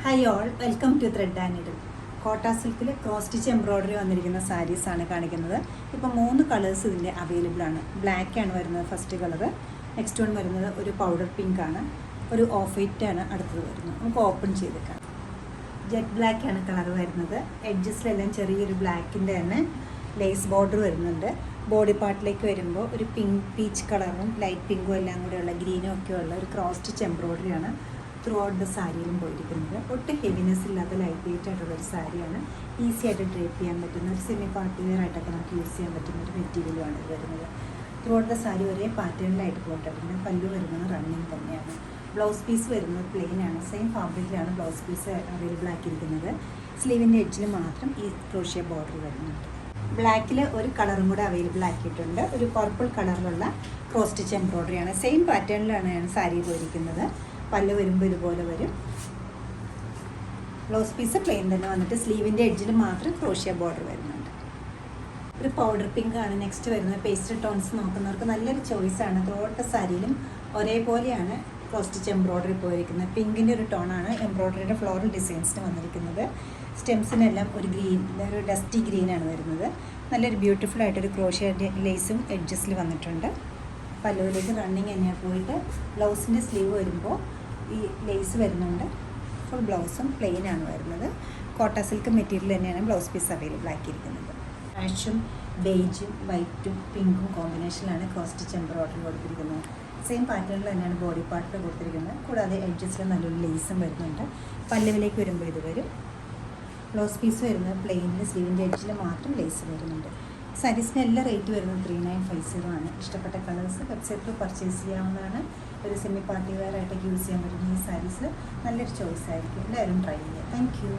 Hi all, welcome to thread and needle. Kota സിൽക്കിൽ cross stitch embroidery വന്നിരിക്കുന്ന സാരീസാണ് കാണിക്കുന്നത്. ഇപ്പോൾ 3 കളേഴ്സ് ഇതിൻ്റെ അവൈലബിൾ ആണ്. ബ്ലാക്ക് ആണ് വരുന്നത് ഫസ്റ്റ് കളറ്, നെക്സ്റ്റ് വൺ വരുന്നത് ഒരു പൗഡർ പിങ്ക് ആണ്, ഒരു ഓഫ് വൈറ്റ് ആണ് അടുത്തത് വരുന്നത്. നമുക്ക് ഓപ്പൺ ചെയ്തേക്കാം. ജെറ്റ് ബ്ലാക്ക് ആണ് കളർ വരുന്നത്. എഡ്ജസിലെല്ലാം ചെറിയൊരു ബ്ലാക്കിൻ്റെ തന്നെ ലേസ് ബോർഡർ വരുന്നുണ്ട്. ബോഡി പാർട്ടിലേക്ക് വരുമ്പോൾ ഒരു പിങ്ക് പീച്ച് കളറും ലൈറ്റ് പിങ്കും എല്ലാം കൂടെയുള്ള ഗ്രീനും ഒക്കെ ഉള്ള ഒരു ക്രോസ് സ്റ്റിച്ച് എംബ്രോയ്ഡറിയാണ് ത്രൂ ഔട്ട് ദ സാരിയിലും പോയിരിക്കുന്നത്. ഒട്ടും ഹെവിനെസ് ഇല്ലാത്ത ലൈറ്റ് വെയിറ്റ് ആയിട്ടുള്ളൊരു സാരിയാണ്. ഈസി ആയിട്ട് ഡ്രേപ്പ് ചെയ്യാൻ പറ്റുന്ന ഒരു സെമി പാർട്ടി വെയർ ആയിട്ടൊക്കെ നമുക്ക് യൂസ് ചെയ്യാൻ പറ്റുന്ന ഒരു മെറ്റീരിയലുമാണ് ഇത് വരുന്നത്. ത്രൂ ഔട്ട് ദ സാരി ഒരേ പാറ്റേണിലായിട്ട് പോയിട്ടുണ്ട്. പല്ലു വരുന്നത് റണ്ണിങ് തന്നെയാണ്. ബ്ലൗസ് പീസ് വരുന്നത് പ്ലെയിൻ ആണ്. സെയിം ഫാബ്രിക്കിലാണ് ബ്ലൗസ് പീസ് അവൈലബിൾ ആക്കിയിരിക്കുന്നത്. സ്ലീവിൻ്റെ എഡ്ജിൽ മാത്രം ഈ ക്രോഷ്യ ബോർഡർ വരുന്നുണ്ട്. ബ്ലാക്കിൽ ഒരു കളറും കൂടെ അവൈലബിൾ ആക്കിയിട്ടുണ്ട്. ഒരു പർപ്പിൾ കളറിലുള്ള ക്രോസ് സ്റ്റിച്ച് എംബ്രോയ്ഡറിയാണ്. സെയിം പാറ്റേണിലാണ് സാരി പോയിരിക്കുന്നത്. പല്ല് വരുമ്പോൾ ഇതുപോലെ വരും. ബ്ലൗസ് പീസ് പ്ലെയിൻ തന്നെ വന്നിട്ട് സ്ലീവിൻ്റെ എഡ്ജിൽ മാത്രം ക്രോഷ്യ ബോർഡർ വരുന്നുണ്ട്. ഒരു പൗഡർ പിങ്ക് ആണ് നെക്സ്റ്റ് വരുന്നത്. പേസ്റ്റൽ ടോൺസ് നോക്കുന്നവർക്ക് നല്ലൊരു ചോയ്സാണ്. ത്രൂ ഔട്ട് സാരിയിലും ഒരേപോലെയാണ് ക്രോസ് സ്റ്റിച്ച് എംബ്രോയ്ഡറി പോയിരിക്കുന്നത്. പിങ്കിൻ്റെ ഒരു ടോണാണ് എംബ്രോയ്ഡറിയുടെ ഫ്ലോറൽ ഡിസൈൻസിന് വന്നിരിക്കുന്നത്. സ്റ്റെംസിനെല്ലാം ഒരു ഗ്രീൻ, ഒരു ഡസ്റ്റി ഗ്രീനാണ് വരുന്നത്. നല്ലൊരു ബ്യൂട്ടിഫുൾ ആയിട്ടൊരു ക്രോഷ്യ ലേസും എഡ്ജസിൽ വന്നിട്ടുണ്ട്. പല്ലുവിലേക്ക് റണ്ണിങ് തന്നെയാണ് പോയിട്ട് ബ്ലൗസിൻ്റെ സ്ലീവ് വരുമ്പോൾ ഈ ലേസ് വരുന്നുണ്ട്. ഫുൾ ബ്ലൗസും പ്ലെയിൻ ആണ് വരുന്നത്. കോട്ട സിൽക്ക് മെറ്റീരിയൽ തന്നെയാണ് ബ്ലൗസ് പീസ് അവൈലബിൾ ആക്കിയിരിക്കുന്നത്. ആഷും ബേജും വൈറ്റും പിങ്കും കോമ്പിനേഷനിലാണ് ക്രോസ് സ്റ്റിച്ച് എംബ്രോയ്ഡറി കൊടുത്തിരിക്കുന്നത്. സെയിം പാറ്റേണിൽ തന്നെയാണ് ബോഡി പാർട്ടിൽ കൊടുത്തിരിക്കുന്നത്. കൂടാതെ എഡ്ജസിൽ നല്ലൊരു ലേസും വരുന്നുണ്ട്. പല്ലുവിലേക്ക് വരുമ്പോൾ ഇത് വരും. ബ്ലൗസ് പീസ് വരുന്നത് പ്ലെയിനിൽ സ്ലീവിൻ്റെ എഡ്ജിൽ മാത്രം ലേസ് വരുന്നുണ്ട്. സാരീസിന് എല്ലാ റേറ്റ് വരുന്നത് 3950 ആണ്. ഇഷ്ടപ്പെട്ട കളേഴ്സ് വെബ്സൈറ്റിൽ പർച്ചേസ് ചെയ്യാവുന്നതാണ്. ഒരു സെമി പാർട്ടി വെയർ ആയിട്ടൊക്കെ യൂസ് ചെയ്യാൻ പറ്റുന്ന ഈ സാരീസ് നല്ലൊരു ചോയ്സ് ആയിരിക്കും. എല്ലാവരും ട്രൈ ചെയ്യുക. Thank you.